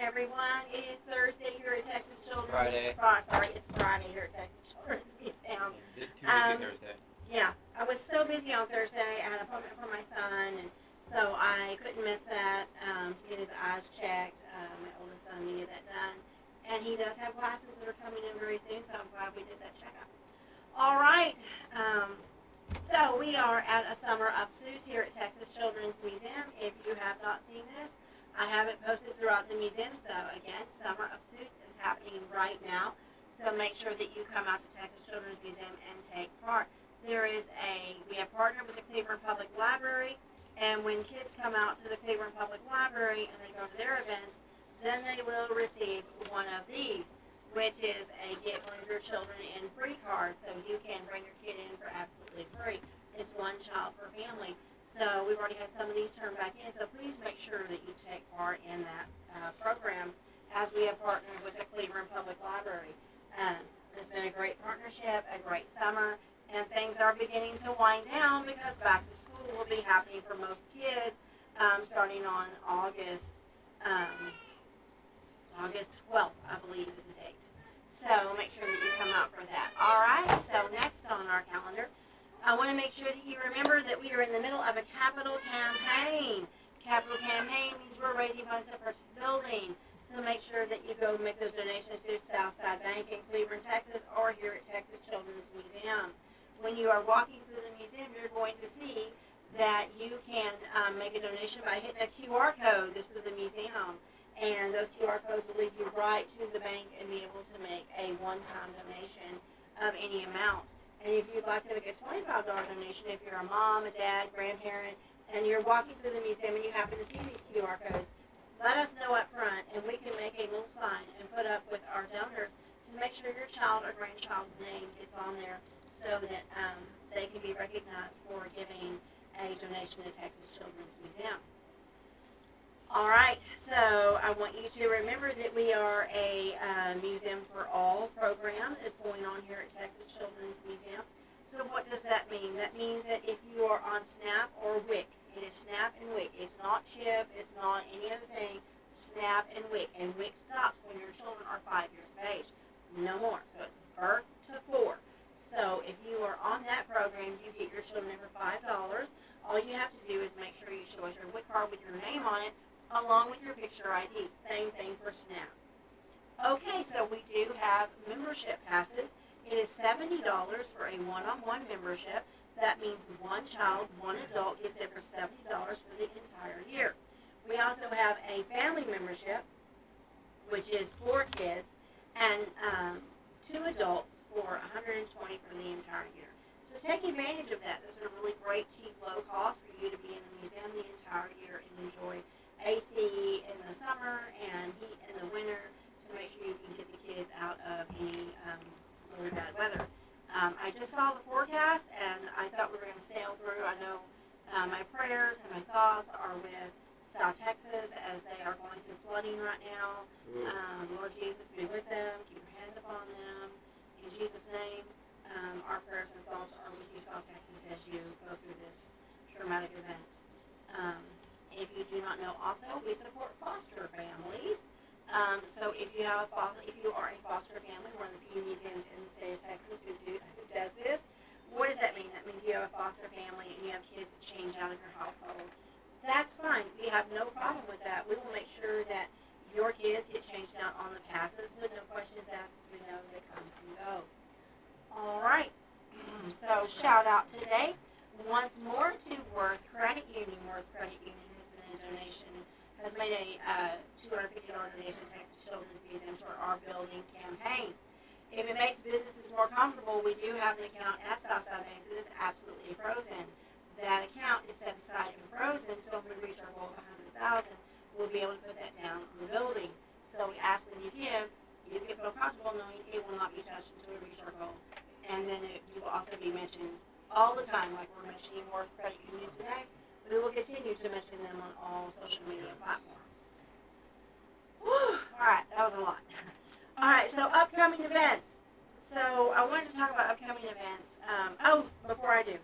everyone. It is Thursday here at Texas Children's. Friday. Sorry, it's Friday here at Texas Children's Museum. Too busy Thursday. Yeah, I was so busy on Thursday. I had an appointment for my son, and so I couldn't miss that to get his eyes checked. My oldest son needed that done. And he does have glasses that are coming in very soon, so I'm glad we did that checkup. All right. So we are at a Summer of Seuss here at Texas Children's Museum. If you have not seen this, I have it posted throughout the museum. So again, Summer of Seuss is happening right now. So make sure that you come out to Texas Children's Museum and take part. We have partnered with the Cleveland Public Library, and when kids come out to the Cleveland Public Library and they go to their events, then they will receive one of these, which is a Get One of Your Children in Free card, so you can bring your kid in for absolutely free. It's one child per family. So we've already had some of these turned back in, so please make sure that you take part in that program as we have partnered with the Cleveland Public Library. It's been a great partnership, a great summer, and things are beginning to wind down because back to school will be happening for most kids starting on August 12th, I believe is the date. So make sure that you come out for that. All right, so next on our calendar, I want to make sure that you remember that we are in the middle of a capital campaign. Capital campaign means we're raising funds to purchase a building. So make sure that you go make those donations to Southside Bank in Cleveland, Texas, or here at Texas Children's Museum. When you are walking through the museum, you're going to see that you can make a donation by hitting a QR code. This is the museum. And those QR codes will lead you right to the bank and be able to make a one-time donation of any amount. And if you'd like to make a $25 donation, if you're a mom, a dad, grandparent, and you're walking through the museum and you happen to see these QR codes, let us know up front, and we can make a little sign and put up with our donors to make sure your child or grandchild's name gets on there so that they can be recognized for giving a donation to Texas Children's Museum. All right, so I want you to remember that we are a Museum for All program that's going on here at Texas Children's Museum. So what does that mean? That means that if you are on SNAP or WIC, it is SNAP and WIC. It's not CHIP, it's not any other thing, SNAP and WIC. And WIC stops when your children are 5 years of age. No more. So it's birth to 4. So if you are on that program, you get your children in for $5. All you have to do is make sure you show us your WIC card with your name on it, along with your picture ID. Same thing for SNAP. Okay, so we do have membership passes. It is $70 for a one-on-one membership. That means one child, one adult gets it for $70 for the entire year. We also have a family membership, which is 4 kids and 2 adults for $120 for the entire year. So take advantage of that. This is a really great, cheap, low cost for you to be in the museum the entire year and enjoy AC in the summer and heat in the winter to make sure you can get the kids out of any really bad weather. I just saw the forecast and I thought we were going to sail through. I know my prayers and my thoughts are with South Texas as they are going through flooding right now. Lord Jesus, be with them. Keep your hand upon them. In Jesus' name, our prayers and thoughts are with you, South Texas, as you go through this traumatic event. If you do not know, also we support foster families. So if you are a foster family, one of the few museums in the state of Texas who does this, what does that mean? That means you have a foster family and you have kids that change out of your household. That's fine. We have no problem with that. We will make sure that your kids get changed out on the passes with no questions asked, as we know they come and go. All right. So shout out today once more to Worth Credit Union. Worth Credit Union has made a $250 donation to Texas Children's Museum for our building campaign. If it makes businesses more comfortable, we do have an account at Southside Bank that is absolutely frozen. That account is set aside and frozen, so when we reach our goal of $100,000, we'll be able to put that down on the building. So we ask when you give, you can feel comfortable knowing it will not be touched until we reach our goal. And then you will also be mentioned all the time, like we're mentioning Worth Credit Union today. We will continue to mention them on all social media platforms. Whew. All right, that was a lot. All right, so upcoming events. So I wanted to talk about upcoming events. Before I do,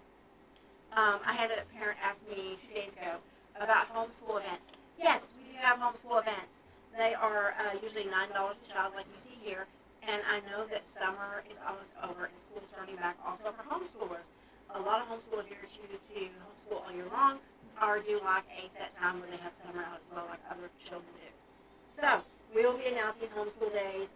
I had a parent ask me 2 days ago about homeschool events. Yes, we do have homeschool events. They are usually $9 a child, like you see here. And I know that summer is almost over and school's starting back also for homeschoolers. A lot of homeschoolers here choose to homeschool all year long or do like a set time where they have summer out as well, like other children do. So we will be announcing homeschool days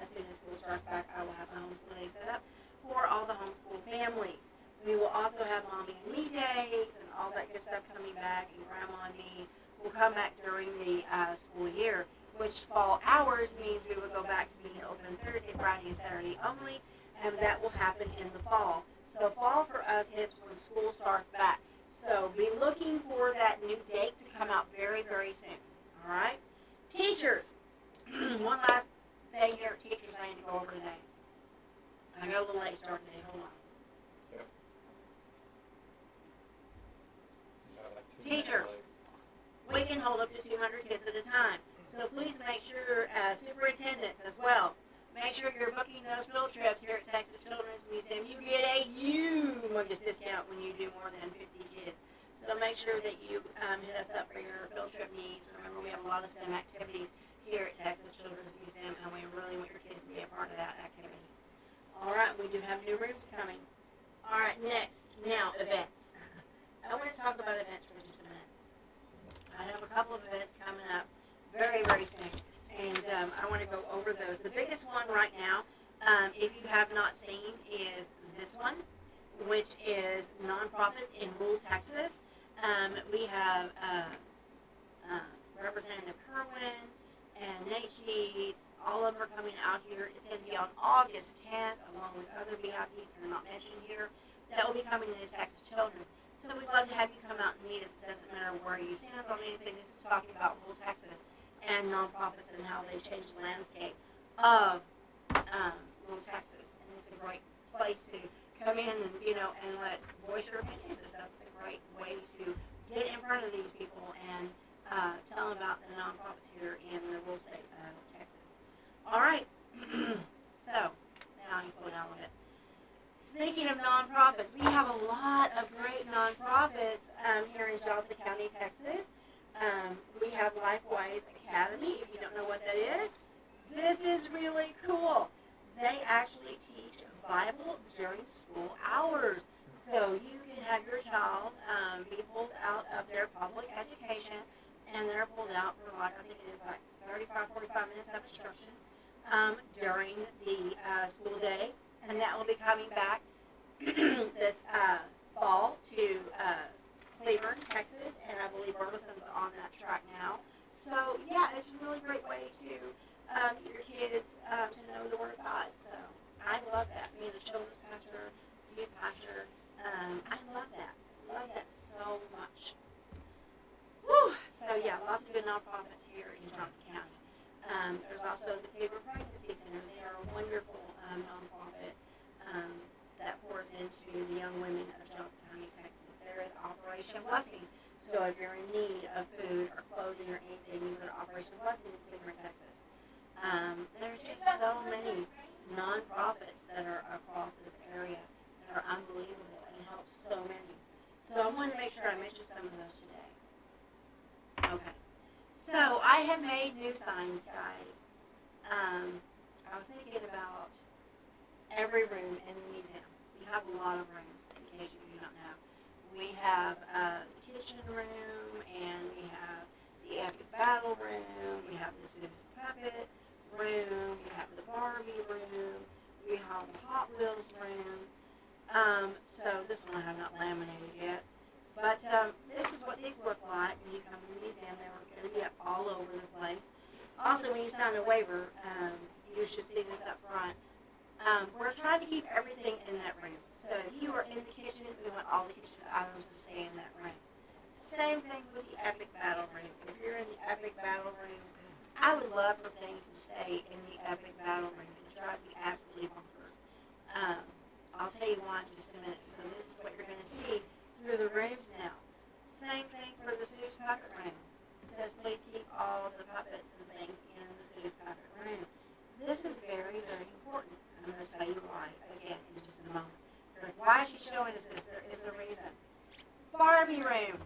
as soon as school starts back. I will have my homeschool day set up for all the homeschool families. We will also have mommy and me days and all that good stuff coming back, and grandma and me will come back during the school year, which fall hours means we will go back to being open Thursday, Friday, and Saturday only, and that will happen in the fall. So fall for us hits when school starts back. So be looking for that new date to come out very, very soon. All right? Teachers. One last thing here, teachers, I need to go over today. I got a little late start today. Hold on. Yep. Teachers, we can hold up to 200 kids at a time. So please make sure, superintendents as well, make sure you're booking those field trips here at Texas Children's Museum. You get a humongous discount when you do more than 50 kids. So make sure that you hit us up for your field trip needs. Remember, we have a lot of STEM activities here at Texas Children's Museum, and we really want your kids to be a part of that activity. All right, we do have new rooms coming. All right, next, now events. I want to talk about events for just a minute. I have a couple of events coming up very, very soon, and I want to go over those. The biggest one right now, if you have not seen, is this one, which is nonprofits in rural Texas. We have Representative Kerwin and Nate Sheets. All of them are coming out here. It's going to be on August 10th, along with other VIPs that are not mentioned here, that will be coming into Texas Children's. So we'd love to have you come out and meet us. It doesn't matter where you stand on anything. This is talking about rural Texas and nonprofits and how they change the landscape of rural Texas. And it's a great place to come in and, and let voice your opinions and stuff. It's a great way to get in front of these people and tell them about the nonprofits here in the rural state of Texas. All right. So, now I can slow down a little bit. Speaking of nonprofits, we have a lot of great nonprofits here in Johnson County, Texas. We have Lifewise Academy. If you don't know what that is, this is really cool. They actually teach Bible during school hours. So you can have your child be pulled out of their public education, and they're pulled out for I think it is like 35, 45 minutes of instruction during the school day. And that will be coming back this fall to Cleburne, Texas, and I believe Burleson's on that track now. So, yeah, it's a really great way to get your kids to know the Word of God. So, I love that. Being a children's pastor, youth pastor, I love that. Love that so much. Whew. So, yeah, lots of good nonprofits here in Johnson County. There's also the Favor Pregnancy Center. They are a wonderful nonprofit that pours into the young women of Johnson County, Texas. There is Operation Blessing. So if you're in need of food or clothing or anything, you go to Operation Blessing in Cleburne, Texas. There's just so many nonprofits that are across this area that are unbelievable and help so many. So I wanted to make sure I mentioned some of those today. Okay. So I have made new signs, guys. I was thinking about every room in the museum. We have a lot of rooms, in case you do not know. We have the kitchen room, and we have the epic battle room. We have the Susan Puppet room. We have the Barbie room. We have the Hot Wheels room. So this one I have not laminated yet. But this is what these look like when you come to the museum. They were going to be up all over the place. Also, when you sign a waiver, you should see this up front. We're trying to keep everything in that room. So if you are in the kitchen, we want all the kitchen items to stay in that room. Same thing with the epic battle room. If you're in the epic battle room, I would love for things to stay in the epic battle room. It drives me absolutely bonkers. I'll tell you why in just a minute. So this is what you're going to see through the rooms now. Same thing for the Sue's Puppet room. It says please keep all the puppets and things in the Sue's Puppet room. This is very, very important. I'm going to tell you why, again, in just a moment. Why is she showing us this? There is a reason. Barbie room.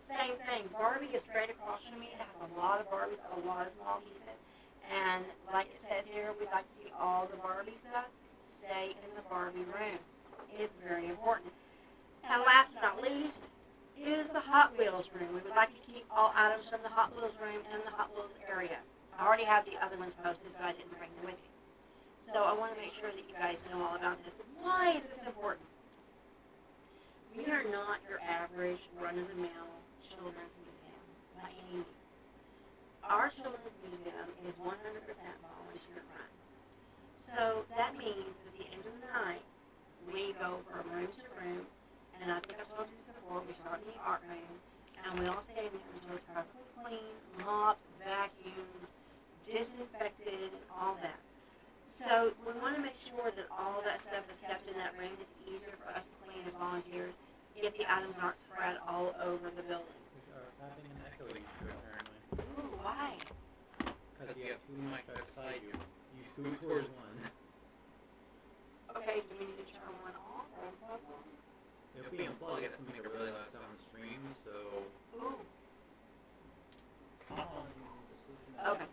Same thing. Barbie is straight across from me. It has a lot of Barbies, a lot of small pieces. And like it says here, we'd like to see all the Barbie stuff stay in the Barbie room. It is very important. And last but not least is the Hot Wheels room. We would like to keep all items from the Hot Wheels room in the Hot Wheels area. I already have the other ones posted, so I didn't bring them with me. So I want to make sure that you guys know all about this. Why is this important? We are not your average run-of-the-mill children's museum by any means. Our children's museum is 100% volunteer run. So that means at the end of the night, we go from room to room, and I think I told you this before, we start in the art room, and we all stay in there until it's perfectly clean, mopped, vacuumed, disinfected, and all that. So we want to make sure that all that stuff is kept in that room. It's easier for us to clean as volunteers if the items aren't spread all over the building. We are having an echoing issue apparently. Ooh, why? Because you have two mics right beside you. You scoot towards one. Okay, do we need to turn one off or unplug one? If we unplug it, it's going to make a really loud sound on the stream, so... Ooh. Okay.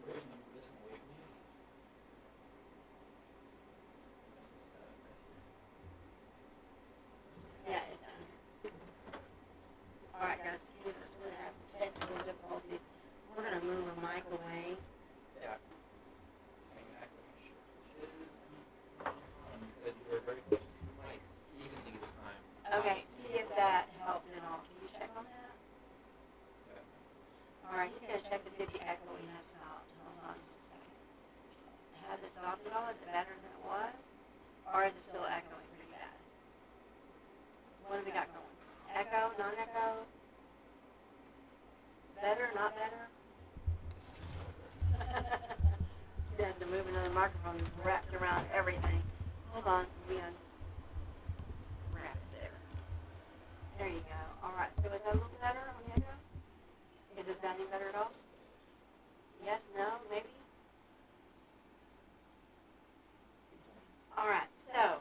Yeah, it's done. Alright guys, in case this one has some technical difficulties, we're going to move a mic away. Yeah. You were very close to the mics evenly this time. Okay, see if that helped at all. Can you check on that? Yeah. Alright, he's going to check to see if the echoing has stopped. Hold on just a second. Has it stopped at all? Is it better than it was? Or is it still echoing pretty bad? What have we got going? Echo, non-echo? Better, not better? Still have to move another microphone wrapped around everything. Hold on, we unwrap it there. There you go. Alright, so is that a little better on the echo? Is it sounding better at all? Yes, no, maybe? Alright, so,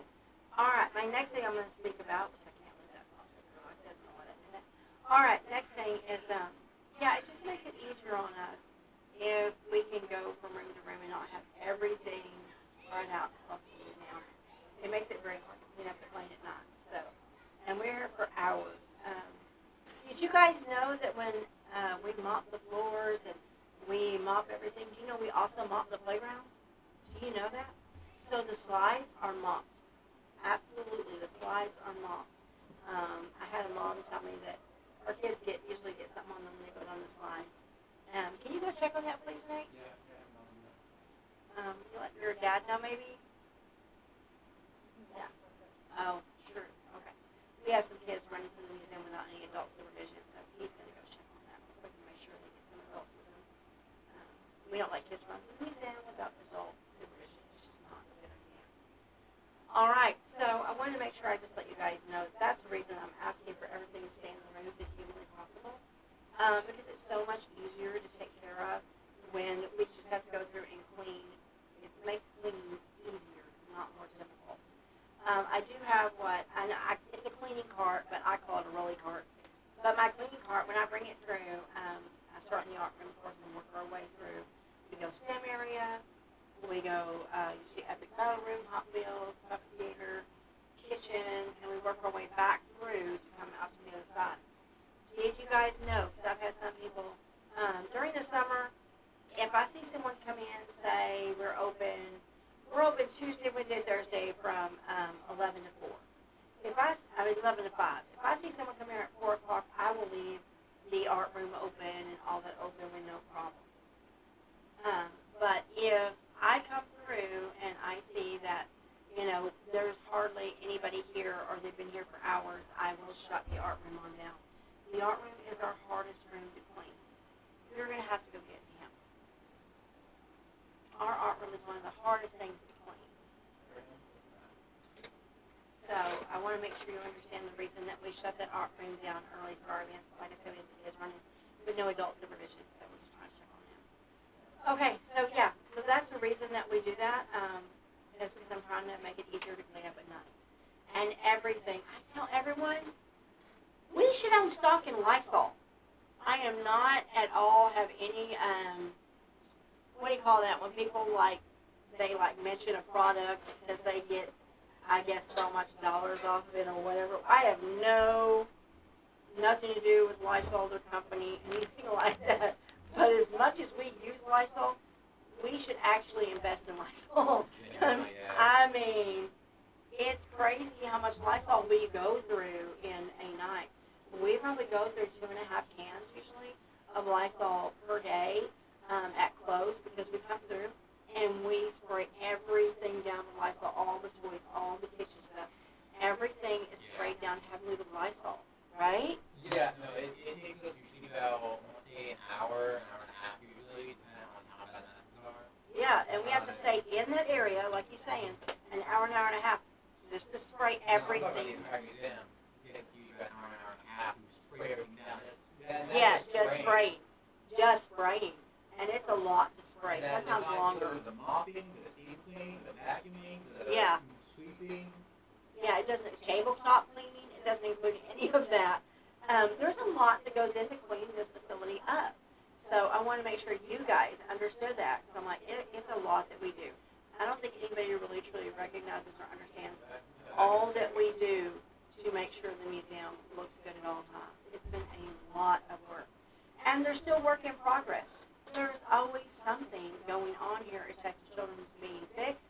my next thing I'm going to speak about, which I can't let that fall through, I didn't know why that did that. Alright, next thing is, yeah, it just makes it easier on us if we can go from room to room and not have everything spread out across the museum. It makes it very hard to clean up late at night, so, and we're here for hours. Did you guys know that when we mop the floors and we mop everything, do you know we also mop the playgrounds? Do you know that? So the slides are mopped. Absolutely, the slides are mopped. I had a mom tell me that our kids usually get something on them when they go down the slides. Can you go check on that, please, Nate? Yeah. You let your dad know, maybe? Yeah. Oh, sure. Okay. We have some kids running through the museum without any adult supervision, so he's going to go check on that real quick and make sure they get some adults with them. We don't let kids run through the museum without adult supervision. It's just not a good idea. All right, so I wanted to make sure I just let you guys know that's the reason I'm asking for everything to stay in the rooms if humanly possible, because it's so much easier to take care of when we just have to go through and clean. It makes cleaning easier, not more difficult. I do have it's a cleaning cart, but I call it a rolly cart. But my cleaning cart, when I bring it through, I start in the art room, of course, and work our way through. We go STEM area, we go usually Epic Battle Room, Hot Wheels, Puppet Theater, Kitchen, and we work our way back through to come out to the other side. Did you guys know, because I've had some people, during the summer, if I see someone come in, say we're open Tuesday, Wednesday, Thursday from 11 to 4. 11 to 5. If I see someone come here at 4 o'clock, I will leave the art room open and all that open with no problem. But if I come through and I see that, there's hardly anybody here or they've been here for hours, I will shut the art room on down. The art room is our hardest room to clean. You're going to have to go get him. Our art room is one of the hardest things to clean. So I want to make sure you understand the reason that we shut that art room down early. Sorry, like I said, we have some kids running with no adult supervision, so we're just trying to check on them. Okay, so yeah, so that's the reason that we do that. Is because I'm trying to make it easier to clean up at night. And everything, I tell everyone, we should own stock in Lysol. I am not at all have any, what do you call that, when people like, they like mention a product because they get, I guess, so much dollars off of it or whatever. I have nothing to do with Lysol, their company, anything like that. But as much as we use Lysol, we should actually invest in Lysol. I mean, it's crazy how much Lysol we go through in a night. We probably go through 2.5 cans usually of Lysol per day at close because we come through and we spray everything down with Lysol, all the toys, all the kitchen stuff. Everything is sprayed down heavily with Lysol, right? Yeah, no, it takes us usually about, let's say, an hour and a half usually, depending on how bad messes are. Yeah, and we have to stay in that area, like you're saying, an hour and a half, just to spray everything. No, I'm talking about the entire museum. It takes you about an hour and a half to spray everything down. Yeah, just spraying. Just spraying. And it's a lot to spray, sometimes longer. The mopping, the steam cleaning, the vacuuming, the sweeping. Yeah, it doesn't, tabletop cleaning, it doesn't include any of that. There's a lot that goes into cleaning this facility up. So I want to make sure you guys understood that. So I'm like, it's a lot that we do. I don't think anybody really truly recognizes or understands all that we do to make sure the museum looks good at all times. It's been a lot of work. And there's still work in progress. There's always something going on here at Texas Children's being fixed,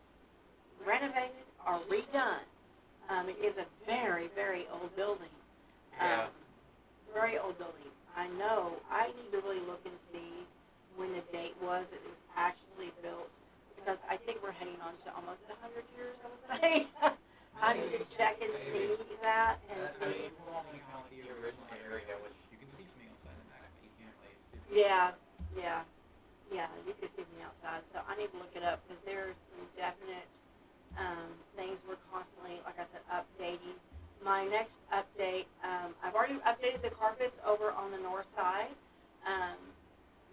renovated, or redone. It is a very, very old building. Very old building. I know. I need to really look and see when the date was that it was actually built, because I think we're heading on to almost 100 years, I would say. I need to check and see that and see. If we're only count the original area, which you can see from the outside and back, but you can't really see from Yeah, you can see from the outside. So I need to look it up because there's some definite things we're constantly, like I said, updating. My next update, I've already updated the carpets over on the north side.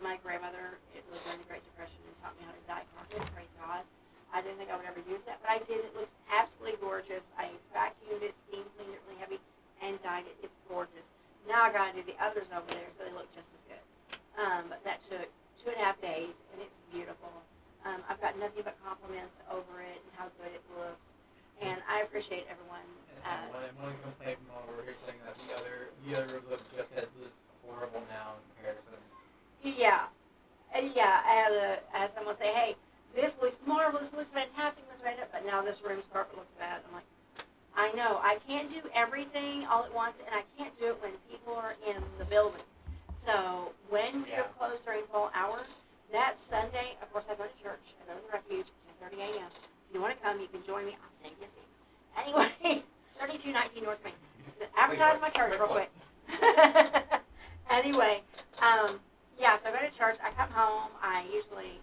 My grandmother, it was during the Great Depression, and taught me how to dye carpet. Praise God. I didn't think I would ever use that, but I did. It looks absolutely gorgeous. I vacuumed it, steam cleaned it really heavy, and dyed it. It's gorgeous. Now I gotta do the others over there so they look just as good. But that took 2.5 days, and it's beautiful. I've got nothing but compliments over it and how good it looks, and I appreciate everyone. One complaint from over here saying that the other look just as horrible now in comparison. Yeah, I had someone say, hey, this looks marvelous, looks fantastic, looks right up, but now this room's carpet looks bad. I'm like, I know, I can't do everything all at once, and I can't do it when people are in the building. So when we are closed during full hours, that Sunday, of course, I go to church. I go to the refuge at 10:30 a.m. If you want to come, you can join me. I'll save you a seat. Anyway, 3219 North Main. Advertise my church real quick. Anyway, so I go to church. I come home. I usually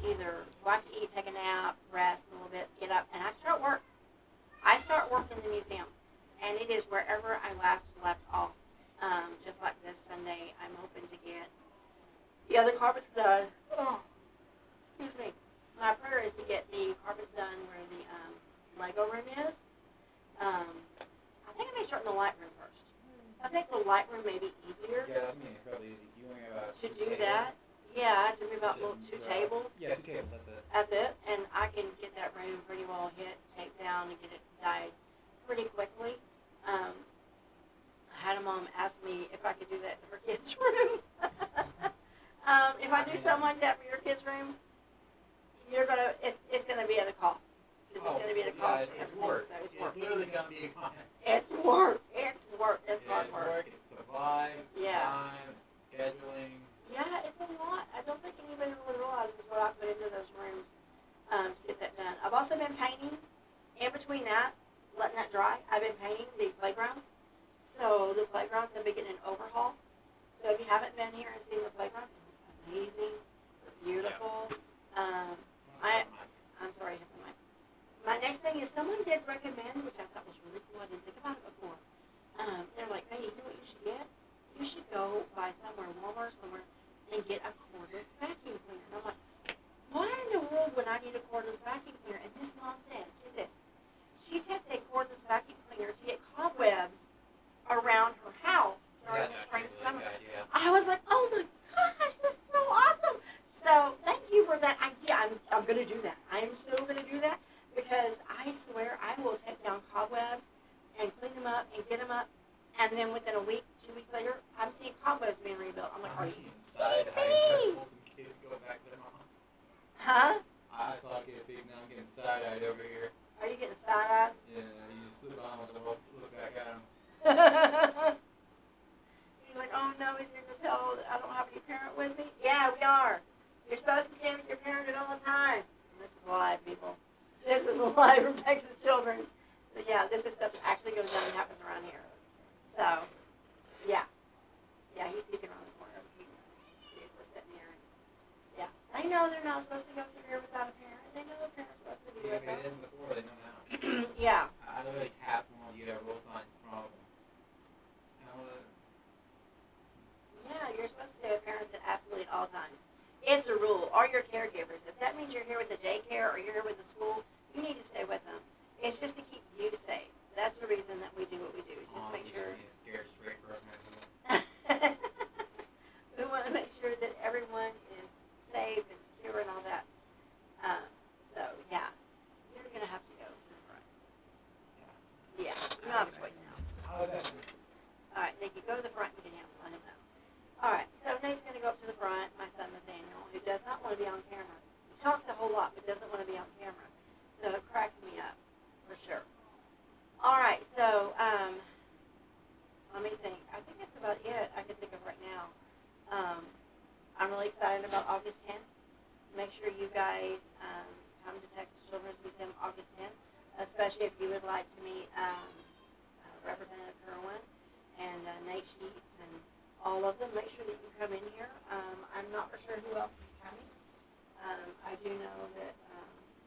either go out to eat, take a nap, rest a little bit, get up, and I start work. I start work in the museum, and it is wherever I last left off. Just like this Sunday, I'm hoping to get the other carpets done. Oh, excuse me. My prayer is to get the carpets done where the Lego room is. I think I may start in the light room first. I think the light room may be easier. Yeah, that's me. Probably easy. You only have to do that. Yeah, to move out little 2 tables. Yeah, 2 tables. That's it. That's it, and I can get that room pretty well hit, taped down, and get it dyed pretty quickly. I had a mom ask me if I could do that to her kids' room. If I do something like that for your kids' room, it's gonna be at a cost. It's gonna be at a cost. It's work. So it's literally gonna be a cost. It's work. It's work. It's hard work. It's supplies. Time. It's scheduling. Yeah, it's a lot. I don't think anybody really realizes what I put into those rooms to get that done. I've also been painting. In between that, letting that dry, I've been painting the playgrounds. So the playgrounds have been getting an overhaul. So if you haven't been here and seen the playgrounds, they're amazing. They're beautiful. I'm sorry, I hit the mic. My next thing is someone did recommend, which I thought was really cool. I didn't think about it before. They're like, hey, you know what you should get? You should go buy somewhere, Walmart somewhere, and get a cordless vacuum cleaner. And I'm like, why in the world would I need a cordless vacuum cleaner? And this mom said, get this. She takes a cordless vacuum cleaner to get cobwebs around her house during the spring and summer. I was I swear I will take down cobwebs and clean them up and get them up, and then within a week, 2 weeks later, I'm seeing cobwebs being rebuilt. I'm like, are you inside? I kidding me? told some kids to go back to their mom. Huh? I saw a kid big now. I'm getting side-eyed over here. Are you getting side-eyed? Yeah, he just slipped on once I look back at him. He's like, oh no, he's going to tell that I don't have any parent with me? Yeah, we are. You're supposed to stay with your parent at all times. This is live, people. This is live from Texas Children's. So yeah, this is stuff that actually goes on and happens around here. So, yeah. Yeah, he's peeking around the corner. See if we're sitting here. And, yeah. They know they're not supposed to go through here without a parent. They know their parent's supposed to be Yeah, with they them. didn't before, they know now. Yeah. I literally tapped one of the roll signs in front of them. And I was, Yeah, you're supposed to stay with parents at absolutely all times. It's a rule. Or your caregivers. If that means you're here with the daycare or you're here with the school, you need to stay with them. It's just to keep you safe. That's the reason that we do what we do. Is just make sure. Get scared straight for us. We want to make sure that everyone is safe and secure and all that. So yeah, you're gonna have to go to the front. Yeah, you don't have a choice now. All right, Nikki, go to the front. You can handle. Let him know. All right, so Nate's gonna go up to the front. My son Nathaniel, who does not want to be on camera. He talks a whole lot, but doesn't want to be on camera. So it cracks me up, for sure. All right, so let me think. I think that's about it I can think of right now. I'm really excited about August 10th. Make sure you guys come to Texas Children's Museum August 10th, especially if you would like to meet Representative Kerwin and Nate Sheets and all of them. Make sure that you come in here. I'm not for sure who else is coming. I do know that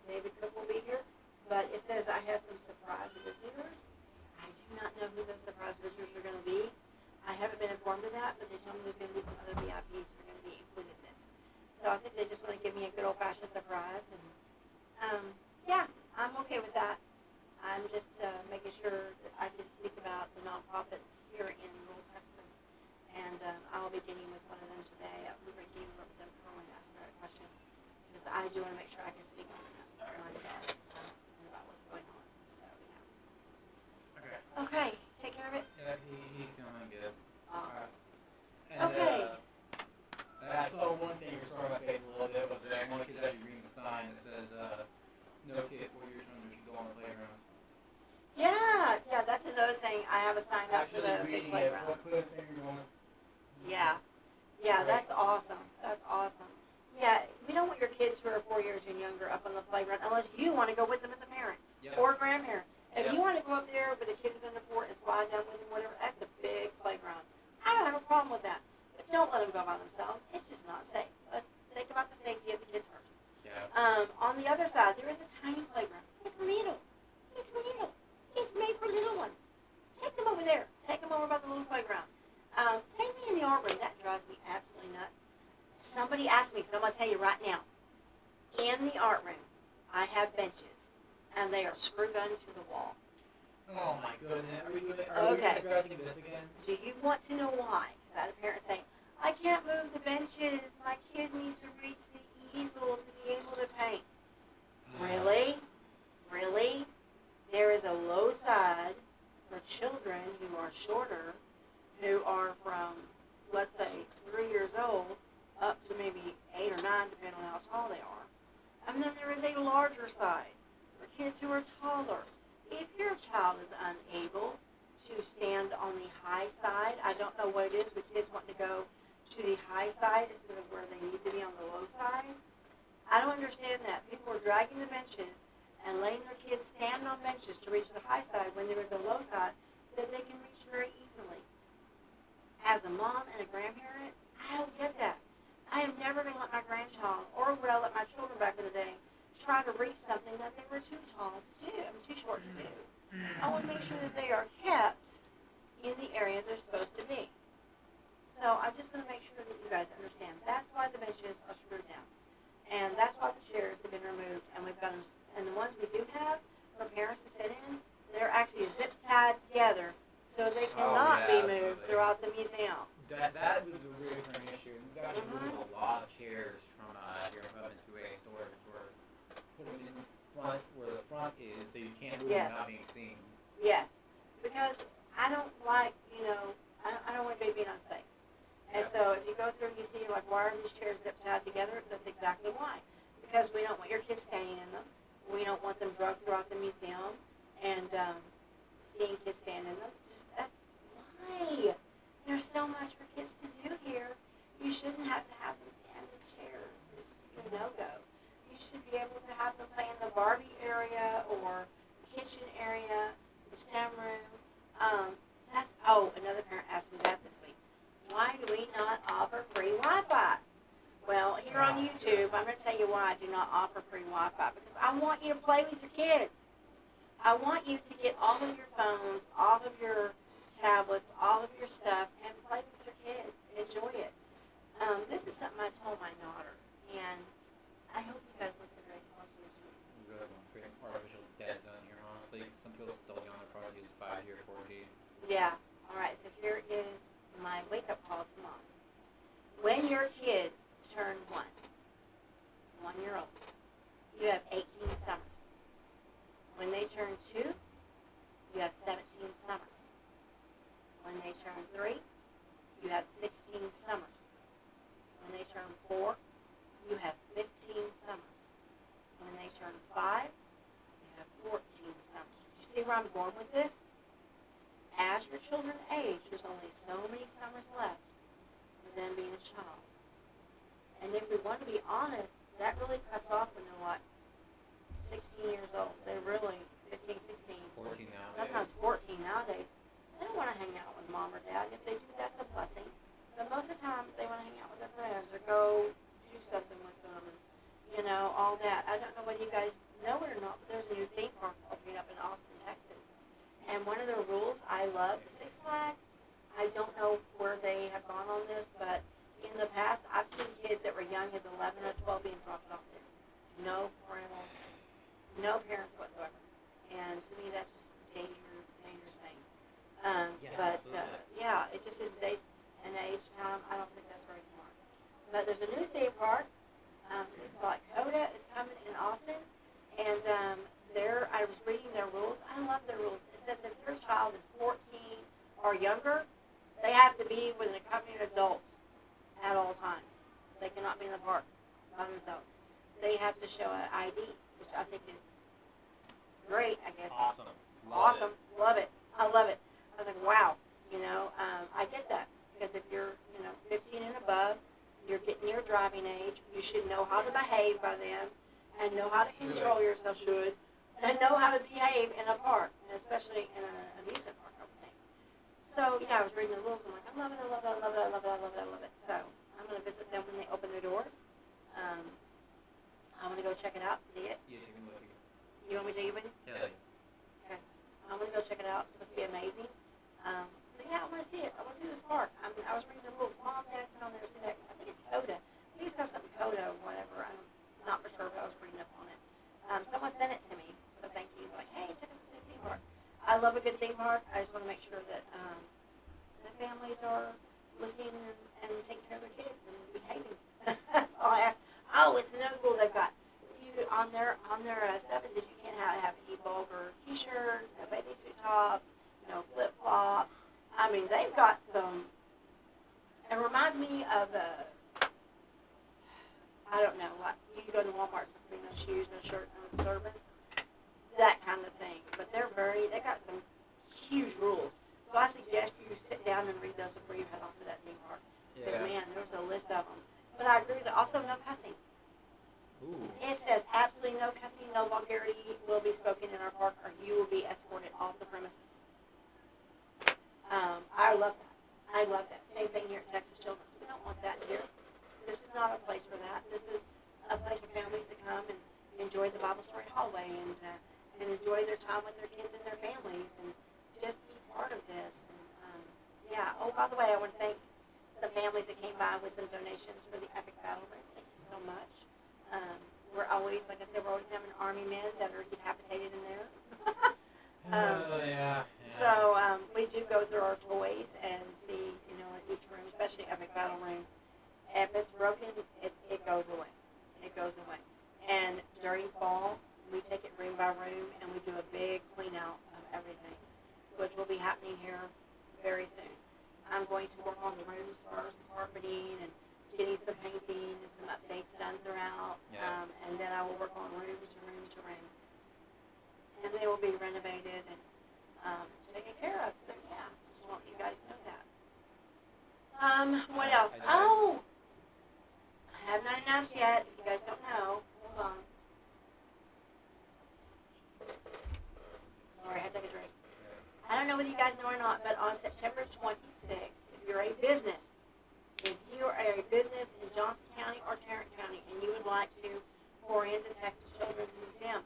David Cook will be here, but it says I have some surprise visitors. I do not know who those surprise visitors are going to be. I haven't been informed of that, but they told me there's going to be some other VIPs who are going to be included in this. So I think they just want to give me a good old-fashioned surprise, and yeah, I'm okay with that. I'm just making sure that I can speak about the nonprofits here in Rural Texas, and I'll be getting with one of them today. We were getting with some Kerwin asking her a question, because I do want to make sure I can speak on that myself about what's going on. So yeah. Okay. Okay, take care of it. Yeah, he's coming good. Awesome. And, Okay. I saw one thing restore my faith a little bit was that one kid actually reading the sign that says, no kid 4 years under should go on the playground. Yeah, that's another thing. I have a sign up for the big playground. Yeah, that's awesome. That's awesome. Yeah, we don't want your kids who are 4 years and younger up on the playground unless you want to go with them as a parent or grandparent. If you want to go up there with a kid who's under 4 and slide down with him, whatever, that's a big playground. I don't have a problem with that. But don't let them go by themselves. It's just not safe. Let's think about the safety of the kids first. Yeah. On the other side, there is a tiny playground. It's little. It's little. It's made for little ones. Take them over there. Take them over by the little playground. Same thing in the art room. That drives me absolutely nuts. Somebody asked me, so I'm going to tell you right now. In the art room, I have benches, and they are screw-gunned to the wall. Oh my goodness. Are we addressing this again? Do you want to know why? Because I had a parent saying, I can't move the benches. My kid needs to reach the easel to be able to paint. Really? Really? There is a low side for children who are shorter, who are from, let's say, 3 years old, up to maybe 8 or 9, depending on how tall they are. And then there is a larger side for kids who are taller. If your child is unable to stand on the high side, I don't know what it is with kids wanting to go to the high side instead of where they need to be on the low side. I don't understand that. People are dragging the benches and letting their kids stand on benches to reach the high side when there is a low side that they can reach very easily. As a mom and a grandparent, I don't get that. I am never going to let my grandchild, or would I let my children back in the day, try to reach something that they were too tall to do, too short to do. I want to make sure that they are kept in the area they're supposed to be. So I just want to make sure that you guys understand. That's why the benches are screwed down. And that's why the chairs have been removed. And we've got them, and the ones we do have for parents to sit in, they're actually zip tied together so they cannot be moved throughout the museum. That was a really recurring issue. We actually moved a lot of chairs from here above into a storage or put them in front is, so you can't move Yes. without being seen. Yes, because I don't like, I don't want to be being unsafe. And so if you go through and you see, like, why are these chairs zip tied together? That's exactly why. Because we don't want your kids staying in them. We don't want them drugged throughout the museum and seeing kids stand in them. Just that's why. There's so much for kids to do here. You shouldn't have to have them stand in chairs. It's just a no-go. You should be able to have them play in the Barbie area or kitchen area, the STEM room. Another parent asked me that this week. Why do we not offer free Wi-Fi? Well, here on YouTube, I'm going to tell you why I do not offer free Wi-Fi. Because I want you to play with your kids. I want you to get all of your phones, all of your tablets, all of your stuff, and play with your kids. Enjoy it. This is something I told my daughter, and I hope you guys listen very closely to me. Good one. Create artificial dead zone here, honestly. Some people still young, they probably use 5G or 4G. Yeah. All right. So here is my wake-up call to moms. When your kids turn 1-year-old, you have 18 summers. When they turn 2, you have 17 summers. When they turn 3, you have 16 summers. When they turn 4, you have 15 summers. When they turn 5, you have 14 summers. You see where I'm going with this? As your children age, there's only so many summers left for them being a child. And if we want to be honest, that really cuts off when they're 16 years old. They're really 15, 16. 14 nowadays. Sometimes 14 nowadays. They don't want to hang out with mom or dad. If they do, that's a blessing. But most of the time, they want to hang out with their friends or go do something with them and, all that. I don't know whether you guys know it or not, but there's a new theme park opening up in Austin, Texas. And one of the rules I love, Six Flags, I don't know where they have gone on this, but in the past, I've seen kids that were young as 11 or 12 being dropped off there. No parents whatsoever. And to me, that's just a dangerous thing. It just is date and age time. I don't think that's very smart. But there's a new theme park. It's called Coda. It's coming in Austin. And I was reading their rules. I love their rules. It says if your child is 14 or younger, they have to be with an accompanying adult at all times. They cannot be in the park by themselves. They have to show an ID, which I think is great, I guess. Awesome. Awesome. Love it. I love it. I was like, wow. I get that. Because if you're, 15 and above, you're getting your driving age, you should know how to behave by then and know how to control yourself, and know how to behave in a park, and especially in an amusement park, I would think. So, I was reading the rules. I'm like, I love it, I love it, I love it, I love it, I love it, I love it. So, I'm going to visit them when they open their doors. I'm going to go check it out, see it. Yeah, take me with you. You want me to take you with you? Hell yeah. Okay. I'm going to go check it out. It's supposed to be amazing. I want to see it. I want to see this park. I was reading the rules. Mom, Dad, come on there and see that. I think it's Coda. I think it's got something Coda or whatever. I'm not for sure, but I was reading up on it. Someone sent it to me, so thank you. Like, hey, check out this new theme park. I love a good theme park. I just want to make sure that the families are listening and taking care of their kids and behaving. That's all I ask. Oh, it's another rule they've got. On their stuff, it says you can't have any vulgar T-shirts, no baby suit tops, no flip-flops. I mean, they've got some. It reminds me of I don't know, like you go to Walmart and see no shoes, no shirt, no service, that kind of thing. But they got some huge rules. So I suggest you sit down and read those before you head off to that theme park. Because man, there's a list of them. But I agree with it. Also, no cussing. Ooh. It says absolutely no cussing, no vulgarity will be spoken in our park, or you will be escorted off the premises. I love that. I love that. Same thing here at Texas Children's. We don't want that here. This is not a place for that. This is a place for families to come and enjoy the Bible story hallway and enjoy their time with their kids and their families and just be part of this. And, Oh, by the way, I want to thank some families that came by with some donations for the Epic Battle Ring. Thank you so much. We're always, like I said, we're always having Army men that are decapitated in there. So we do go through our toys and see, in each room, especially Epic Battle Room. If it's broken, it goes away. It goes away. And during fall, we take it do a big clean out of everything, which will be happening here very soon. I'm going to work on the rooms first, carpeting, and getting some painting and some updates done throughout. Yeah. And then I will work on room to room to room. And they will be renovated and taken care of. So yeah, just want you guys to know that. What else? Oh, I have not announced yet. If you guys don't know, hold on. Sorry, I had to take a drink. I don't know whether you guys know or not, but on September 26th, if you're a business in Johnson County or Tarrant County, and you would like to pour into Texas Children's Museum,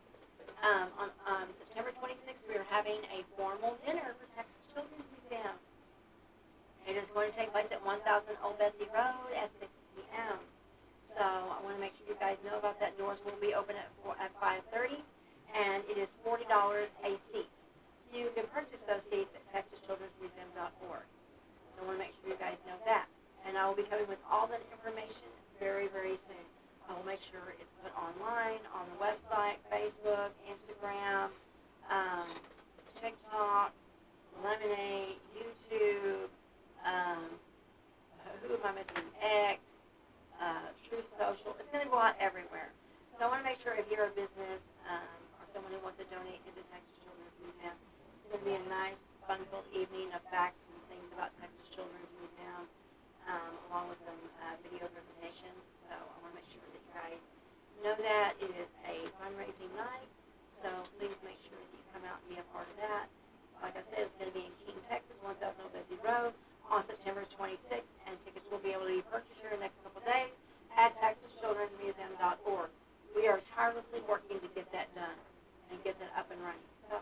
on September 26th, we are having a formal dinner for Texas Children's Museum. It is going to take place at 1000 Old Betsy Road at 6 p.m. So I want to make sure you guys know about that. Doors will be open at 5:30, and it is $40 a seat. So you can purchase those seats at TexasChildren'sMuseum.org. So I want to make sure you guys know that. And I will be coming with all that information very, very soon. I will make sure it's put online, on the website, Facebook, Instagram, TikTok, Lemonade, YouTube, who am I missing? X, True Social. It's going to go out everywhere. So I want to make sure if you're a business or someone who wants to donate into Texas Children's Museum, it's going to be a nice, fun-filled evening of facts and things about Texas Children's Museum, along with some video presentations. So I want to make sure that you guys know that it is a fundraising night. So please make sure that you come out and be a part of that. Like I said, it's going to be in King, Texas, 1000 Old Betsy Road on September 26th, and tickets will be able to be purchased here in the next couple of days at TexasChildren'sMuseum.org. We are tirelessly working to get that done and get that up and running. So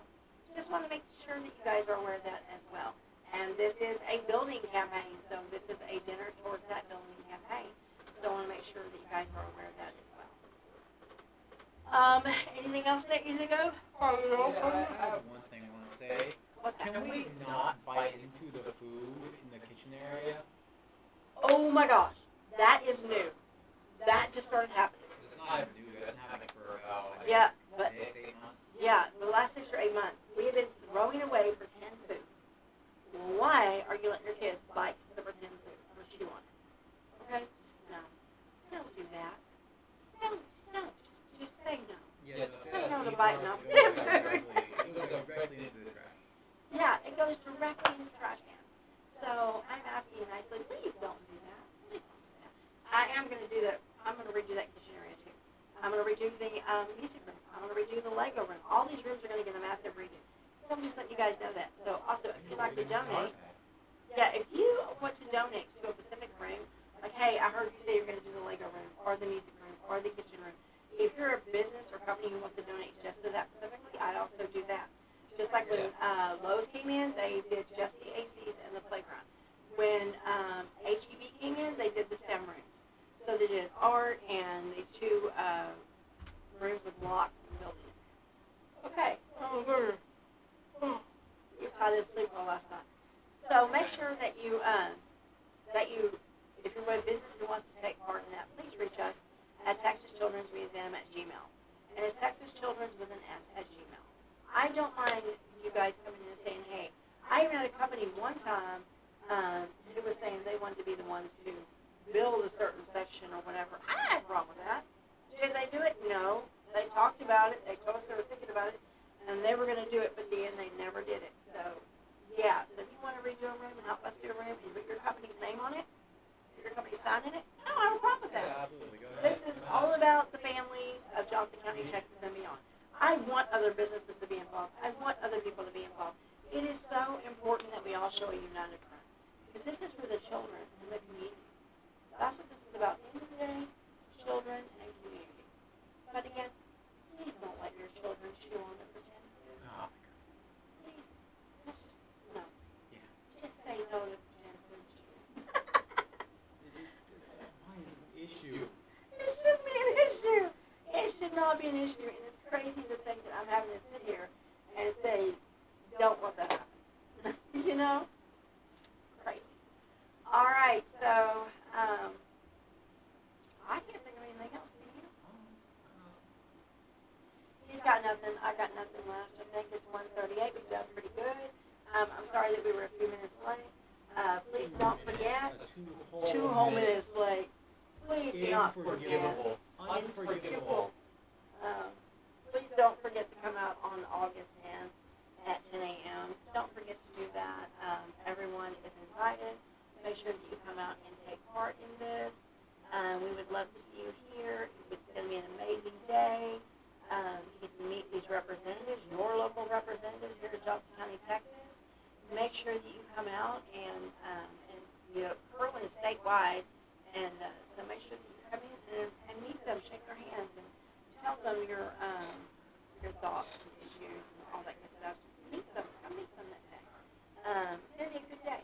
just want to make sure that you guys are aware of that as well. And this is a building campaign, so this is a dinner towards that building campaign. So I want to make sure that you guys are aware of that as well. Anything else that you think of? Yeah, I have one thing I want to say. What's that? Can we not bite into the food in the kitchen area? Oh my gosh, that is new. That just started happening. It's not even new. It's been happening for about Yeah, but 6-8 months. yeah, the last 6 or 8 months, we have been throwing away pretend food. Why are you letting your kids bite the pretend food or chew on it? Okay, just no. Don't do that. Just don't. Just say no. Yeah, Say no to it biting goes off directly into the trash. Yeah, it goes directly in the trash can. So I'm asking you nicely, please don't do that. Please don't do that. I am going to do that. I'm going to redo that kitchen area too. I'm going to redo the music room. I'm going to redo the Lego room. All these rooms are going to get a massive redo. So I'm just letting you guys know that. So also, if you'd like to donate, yeah, if you want to donate to a specific room, like, hey, I heard you say you're going to do the Lego room or the music room or the kitchen room. If you're a business or company who wants to donate just to that specifically, I also do that. Just like when Lowe's came in, they did just the ACs and the playground. When HEB came in, they did the STEM rooms. So they did art and the 2 rooms with blocks and building. Okay. Oh, good. You're tired of sleep all last night. So make sure that you, if you're a business who wants to take part in that, please reach us at TexasChildren'sMuseum@gmail. And it's Texas Children's with an S at Gmail. I don't mind you guys coming in and saying, hey, I even had a company one time who was saying they wanted to be the ones to build a certain section or whatever. I don't have a problem with that. Did they do it? No. They talked about it. They told us they were thinking about it, and they were going to do it, but in the end, they never did it. So, yeah. So if you want to redo a room and help us do a room and put your company's name on it, your company signing it, I don't have a problem with that. Yeah, absolutely. Go ahead. This is all about the families of Johnson County, Texas, and beyond. I want other businesses to be involved. I want other people to be involved. It is so important that we all show a united front. Because this is for the children and the community. That's what this is about. At the end of the day, children and community. But again, please don't let your children chew on the pretend food. Oh, Please. Just, no. yeah. Just say no to pretend food chewing. Why is this an issue? It shouldn't be an issue. It should not be an issue. And it's crazy to think that I'm having to sit here and say, don't let that happen. You know? Crazy. All right, so I can't think of anything else. Can you? I got nothing left. I think it's 1:38. We've done pretty good. I'm sorry that we were a few minutes late. Please don't forget. 2 whole minutes late. Please do not forget. Unforgivable. Unforgivable. Please don't forget to come out on August 10th at 10 a.m. Don't forget to do that. Everyone is invited. Make sure that you come out and take part in this. We would love to see you here. It's going to be an amazing day. You get to meet these representatives, your local representatives here in Johnson County, Texas. Make sure that you come out and you know, Kerwin is statewide, and so make sure that you come in and meet them, shake their hands, and tell them your thoughts and issues and all that good stuff. Just meet them. Come meet them that day. It's going to be a good day.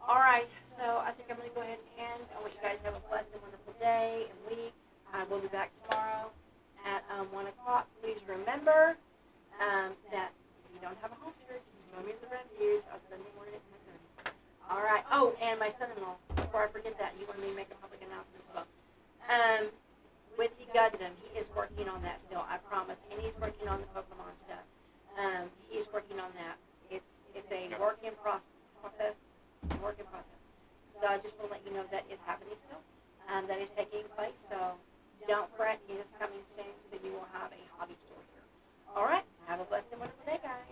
All right, so I think I'm going to go ahead and end. I wish you guys have a blessed and wonderful day and week. We'll be back tomorrow at 1 o'clock. Please remember that if you don't have a home church, you can join me at the Refuge on Sunday morning at 10:30. All right. Oh, and my son-in-law, before I forget that, you want me to make a public announcement as well. With the Gundam, he is working on that still, I promise. And he's working on the Pokemon stuff. He's working on that. It's a work in process. So I just want to let you know that is happening still. That is taking place. So don't fret. He is coming soon, so you will have a hobby store here. All right. Have a blessed and wonderful day, guys.